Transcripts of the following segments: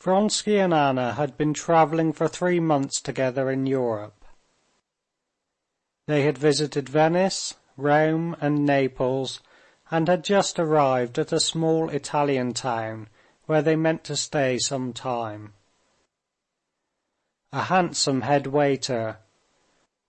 Vronsky and Anna had been travelling for 3 months together in Europe. They had visited Venice, Rome, and Naples, and had just arrived at a small Italian town where they meant to stay some time. A handsome head waiter,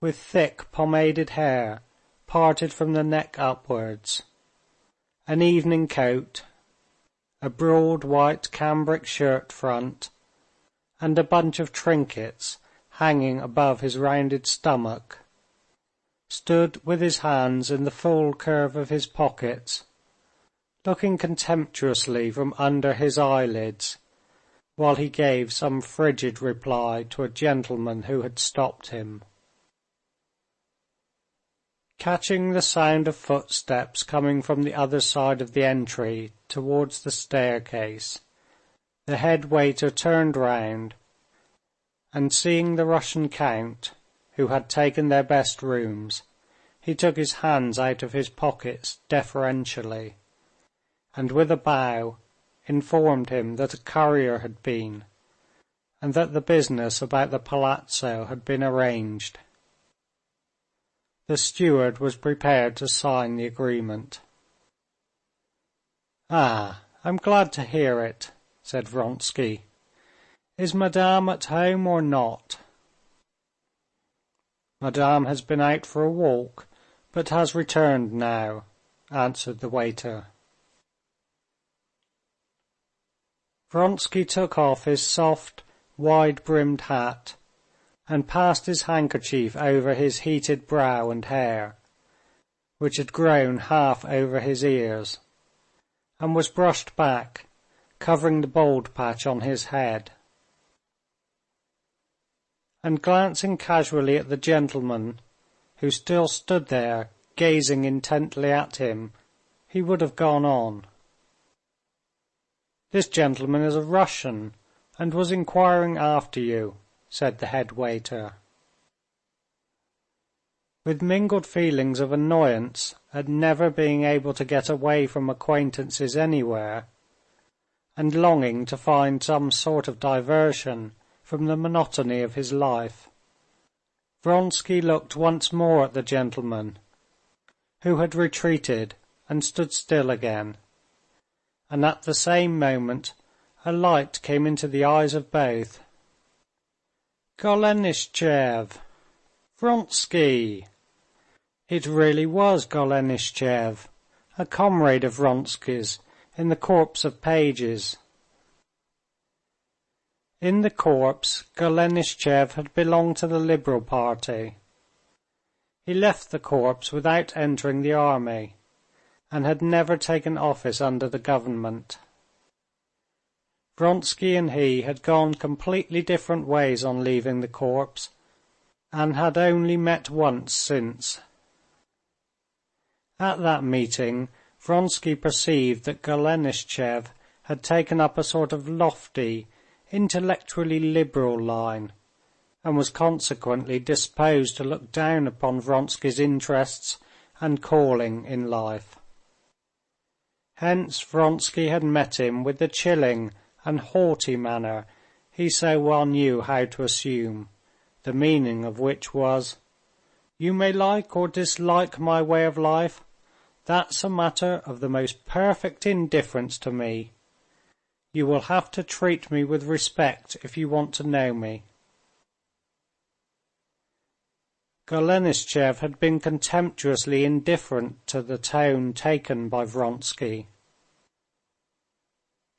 with thick pomaded hair parted from the neck upwards, an evening coat, a broad white cambric shirt front, and a bunch of trinkets hanging above his rounded stomach, stood with his hands in the full curve of his pockets, looking contemptuously from under his eyelids, while he gave some frigid reply to a gentleman who had stopped him. Catching the sound of footsteps coming from the other side of the entry towards the staircase, the head waiter turned round, and seeing the Russian count, who had taken their best rooms, he took his hands out of his pockets deferentially, and with a bow informed him that a courier had been, and that the business about the palazzo had been arranged. The steward was prepared to sign the agreement. "Ah, I'm glad to hear it," said Vronsky. "Is Madame at home or not?" "Madame has been out for a walk, but has returned now," answered the waiter. Vronsky took off his soft, wide-brimmed hat, and passed his handkerchief over his heated brow and hair, which had grown half over his ears, and was brushed back, covering the bald patch on his head. And glancing casually at the gentleman, who still stood there gazing intently at him, he would have gone on. "This gentleman is a Russian, and was inquiring after you," said the head waiter. With mingled feelings of annoyance at never being able to get away from acquaintances anywhere, and longing to find some sort of diversion from the monotony of his life, Vronsky looked once more at the gentleman, who had retreated and stood still again, and at the same moment a light came into the eyes of both. "Golenishtchev! Vronsky!" It really was Golenishtchev, a comrade of Vronsky's in the corps of pages. In the corps, Golenishtchev had belonged to the Liberal party. He left the corps without entering the army, and had never taken office under the government. Vronsky and he had gone completely different ways on leaving the corps, and had only met once since. At that meeting, Vronsky perceived that Golenishtchev had taken up a sort of lofty, intellectually liberal line, and was consequently disposed to look down upon Vronsky's interests and calling in life. Hence Vronsky had met him with the chilling and haughty manner he so well knew how to assume, the meaning of which was, "You may like or dislike my way of life, that's a matter of the most perfect indifference to me. You will have to treat me with respect if you want to know me." Golenishtchev had been contemptuously indifferent to the tone taken by Vronsky.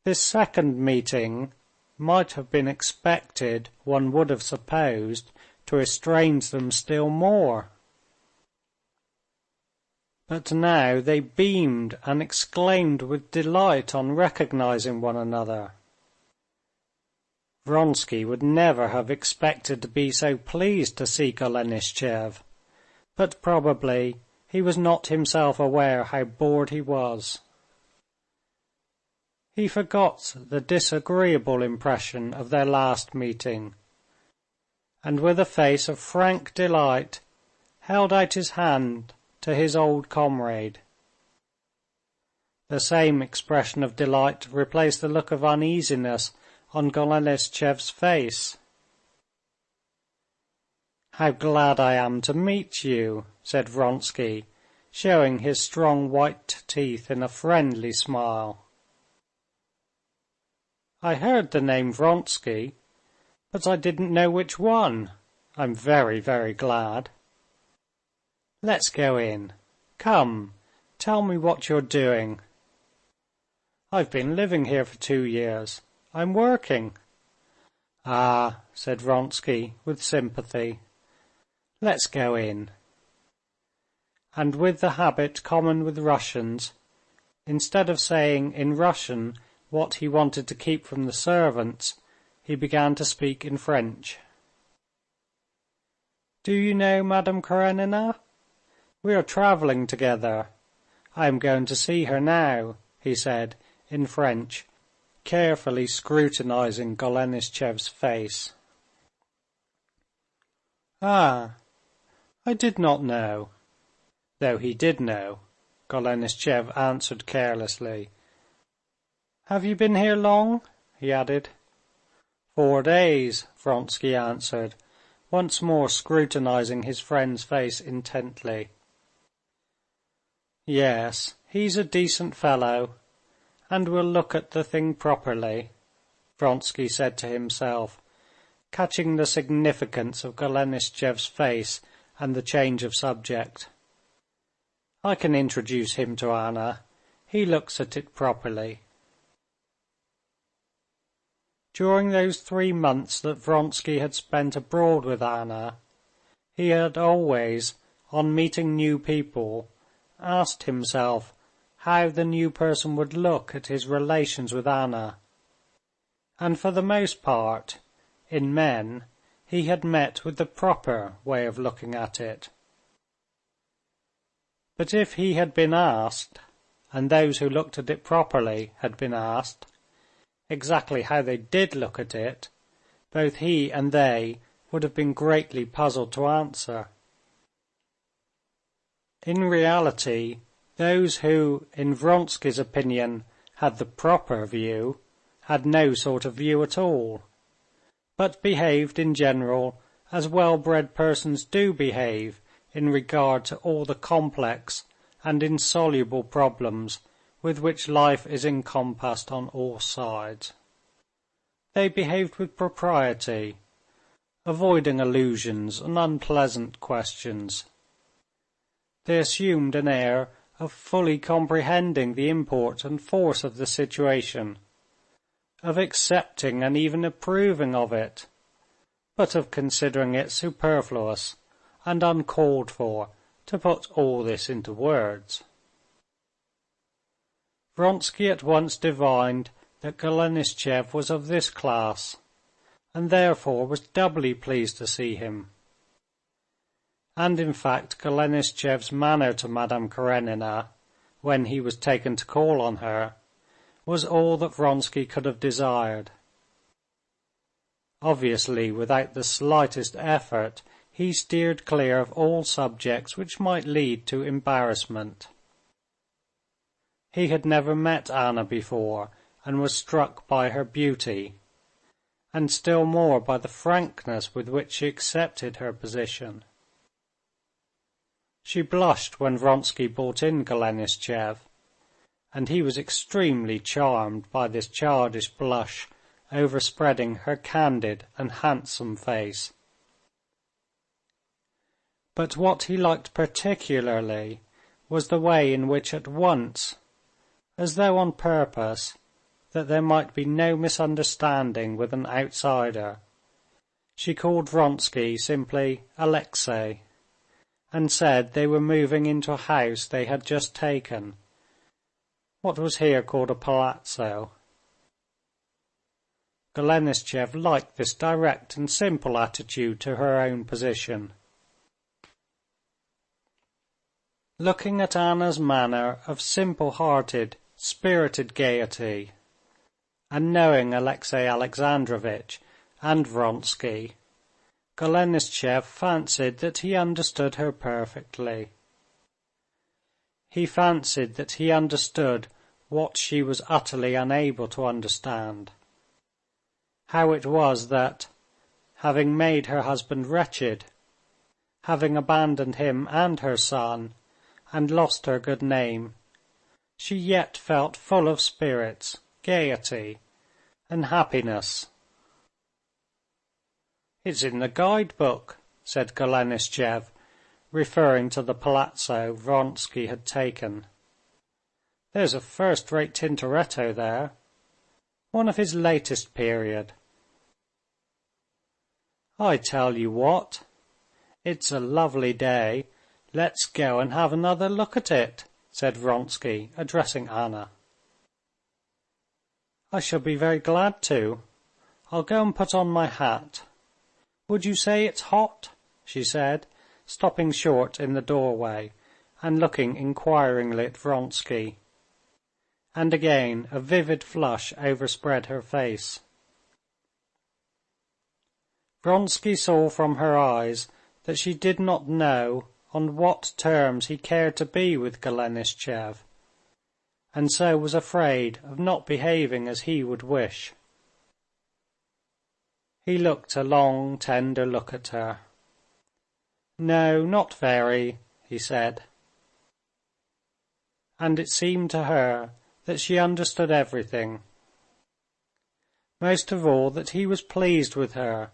This second meeting might have been expected, one would have supposed, to estrange them still more. But now they beamed and exclaimed with delight on recognizing one another. Vronsky would never have expected to be so pleased to see Golenishtchev, but probably he was not himself aware how bored he was. He forgot the disagreeable impression of their last meeting, and with a face of frank delight held out his hand to his old comrade. The same expression of delight replaced the look of uneasiness on Golenishtchev's face. "How glad I am to meet you," said Vronsky, showing his strong white teeth in a friendly smile. "I heard the name Vronsky, but I didn't know which one. I'm very, very glad. Let's go in. Come, tell me what you're doing." "I've been living here for 2 years. I'm working." "Ah," said Vronsky with sympathy. "Let's go in." And with the habit common with Russians, instead of saying in Russian what he wanted to keep from the servants, he began to speak in French. "Do you know Madame Karenina? We are traveling together. I am going to see her now," he said in French, carefully scrutinizing Golenishtchev's face. "Ah, I did not know." Though he did know, Golenishtchev answered carelessly. "Have you been here long?" he added. 4 days," Vronsky answered, once more scrutinizing his friend's face intently. "Yes, he's a decent fellow, and will look at the thing properly," Vronsky said to himself, catching the significance of Golenishtchev's face and the change of subject. "I can introduce him to Anna. He looks at it properly." During those 3 months that Vronsky had spent abroad with Anna, he had always, on meeting new people, asked himself how the new person would look at his relations with Anna, and for the most part, in men, he had met with the proper way of looking at it. But if he had been asked, and those who looked at it properly had been asked, exactly how they did look at it, both he and they would have been greatly puzzled to answer. In reality, those who, in Vronsky's opinion, had the proper view, had no sort of view at all, but behaved in general as well-bred persons do behave in regard to all the complex and insoluble problems with which life is encompassed on all sides. They behaved with propriety, avoiding allusions and unpleasant questions. They assumed an air of fully comprehending the import and force of the situation, of accepting and even approving of it, but of considering it superfluous and uncalled for to put all this into words. Vronsky at once divined that Golenishtchev was of this class, and therefore was doubly pleased to see him. And in fact Golenishtchev's manner to Madame Karenina, when he was taken to call on her, was all that Vronsky could have desired. Obviously, without the slightest effort, he steered clear of all subjects which might lead to embarrassment. He had never met Anna before, and was struck by her beauty, and still more by the frankness with which she accepted her position. She blushed when Vronsky brought in Golenishtchev, and he was extremely charmed by this childish blush overspreading her candid and handsome face. But what he liked particularly was the way in which at once, as though on purpose, that there might be no misunderstanding with an outsider, she called Vronsky simply Alexey, and said they were moving into a house they had just taken, what was here called a palazzo. Golenishtchev liked this direct and simple attitude to her own position. Looking at Anna's manner of simple-hearted, spirited gaiety, and knowing Alexey Alexandrovitch and Vronsky, Golenishtchev fancied that he understood her perfectly. He fancied that he understood what she was utterly unable to understand. how it was that, having made her husband wretched, having abandoned him and her son, and lost her good name, she yet felt full of spirits, gaiety, and happiness. "It's in the guide-book," said Golenishtchev, referring to the palazzo Vronsky had taken. "There's a first-rate Tintoretto there, one of his latest period. I tell you what, it's a lovely day. Let's go and have another look at it," said Vronsky, addressing Anna. "I shall be very glad to. I'll go and put on my hat. Would you say it's hot?" she said, stopping short in the doorway and looking inquiringly at Vronsky. And again a vivid flush overspread her face. Vronsky saw from her eyes that she did not know on what terms he cared to be with Golenishtchev, and so was afraid of not behaving as he would wish. He looked a long, tender look at her. "No, not very," he said. And it seemed to her that she understood everything. Most of all that he was pleased with her,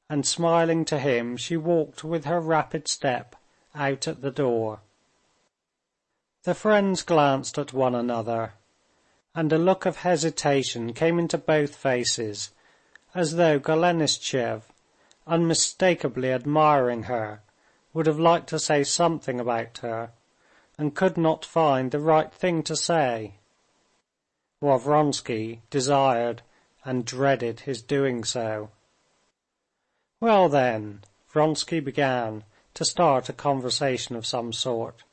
and smiling to him she walked with her rapid step out at the door. The friends glanced at one another, and a look of hesitation came into both faces, as though Golenishtchev, unmistakably admiring her, would have liked to say something about her, and could not find the right thing to say, while Vronsky desired and dreaded his doing so. "Well then," Vronsky began to start a conversation of some sort.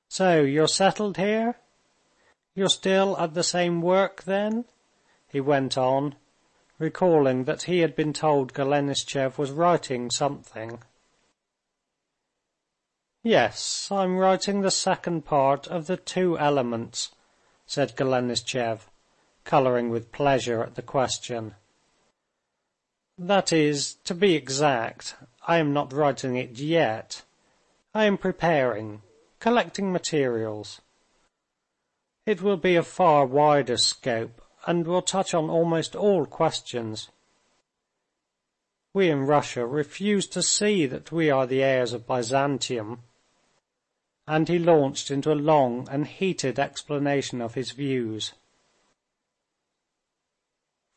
"So you're settled here? You're still at the same work then?" he went on, recalling that he had been told Golenishtchev was writing something. "Yes, I'm writing the second part of the Two Elements," said Golenishtchev, coloring with pleasure at the question. "That is, to be exact, I am not writing it yet. I am preparing, collecting materials. It will be of far wider scope, and will touch on almost all questions. We in Russia refuse to see that we are the heirs of Byzantium." And he launched into a long and heated explanation of his views.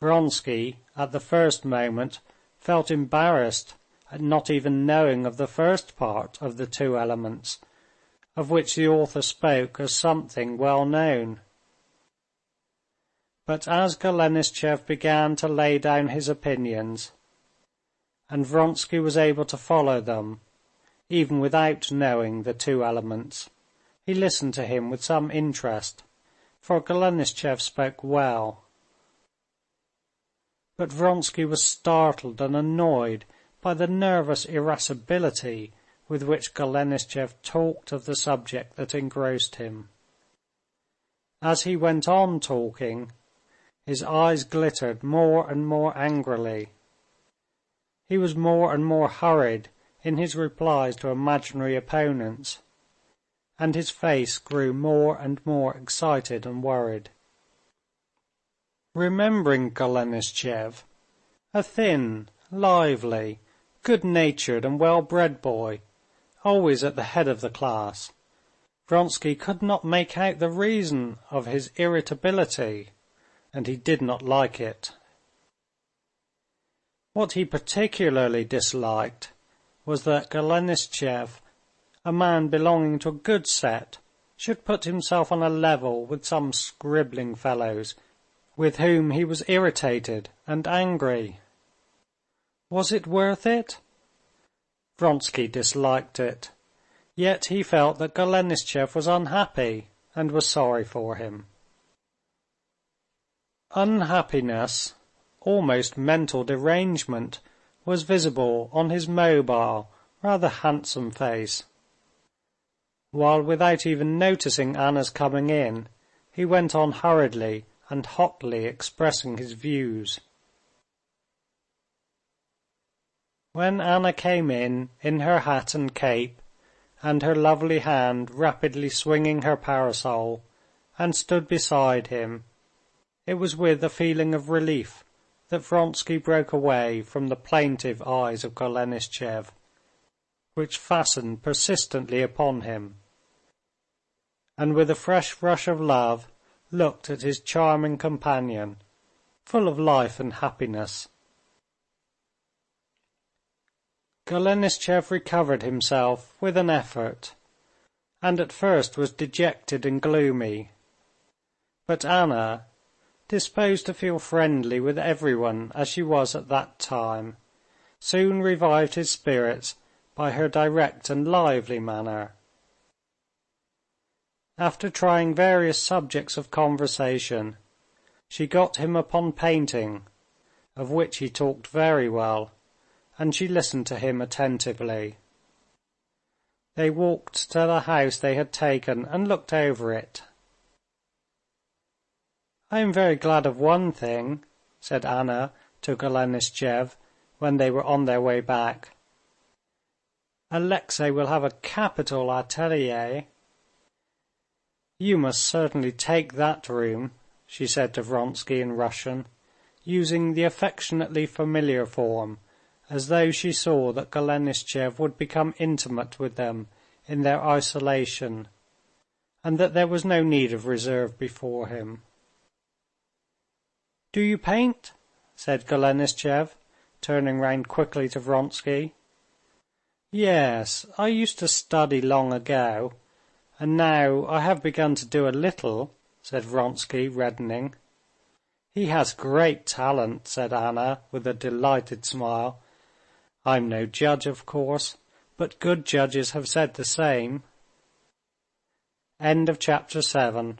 Vronsky, at the first moment, felt embarrassed at not even knowing of the first part of the Two Elements, of which the author spoke as something well known. But as Golenishtchev began to lay down his opinions, and Vronsky was able to follow them, even without knowing the Two Elements, he listened to him with some interest, for Golenishtchev spoke well. But Vronsky was startled and annoyed by the nervous irascibility with which Golenishtchev talked of the subject that engrossed him. As he went on talking, his eyes glittered more and more angrily. He was more and more hurried in his replies to imaginary opponents, and his face grew more and more excited and worried. Remembering Golenishtchev, a thin, lively, good-natured and well-bred boy, always at the head of the class, Vronsky could not make out the reason of his irritability, and he did not like it. What he particularly disliked was that Golenishtchev, a man belonging to a good set, should put himself on a level with some scribbling fellows with whom he was irritated and angry. Was it worth it? Vronsky disliked it, yet he felt that Golenishtchev was unhappy and was sorry for him. Unhappiness, almost mental derangement, was visible on his mobile, rather handsome face, while without even noticing Anna's coming in, he went on hurriedly and hotly expressing his views. When Anna came in her hat and cape, and her lovely hand rapidly swinging her parasol, and stood beside him, it was with a feeling of relief that Vronsky broke away from the plaintive eyes of Golenishtchev, which fastened persistently upon him, and with a fresh rush of love looked at his charming companion, full of life and happiness. Golenishtchev recovered himself with an effort, and at first was dejected and gloomy. But Anna, disposed to feel friendly with everyone as she was at that time, soon revived his spirits by her direct and lively manner. After trying various subjects of conversation, she got him upon painting, of which he talked very well, and she listened to him attentively. They walked to the house they had taken and looked over it. "I am very glad of one thing," said Anna to Golenishtchev when they were on their way back. "Alexey will have a capital atelier." "You must certainly take that room," she said to Vronsky in Russian, using the affectionately familiar form, as though she saw that Golenishtchev would become intimate with them in their isolation, and that there was no need of reserve before him. "Do you paint?" said Golenishtchev, turning round quickly to Vronsky. "Yes, I used to study long ago, and now I have begun to do a little," said Vronsky, reddening. "He has great talent," said Anna, with a delighted smile. "I'm no judge, of course, but good judges have said the same." Chapter 7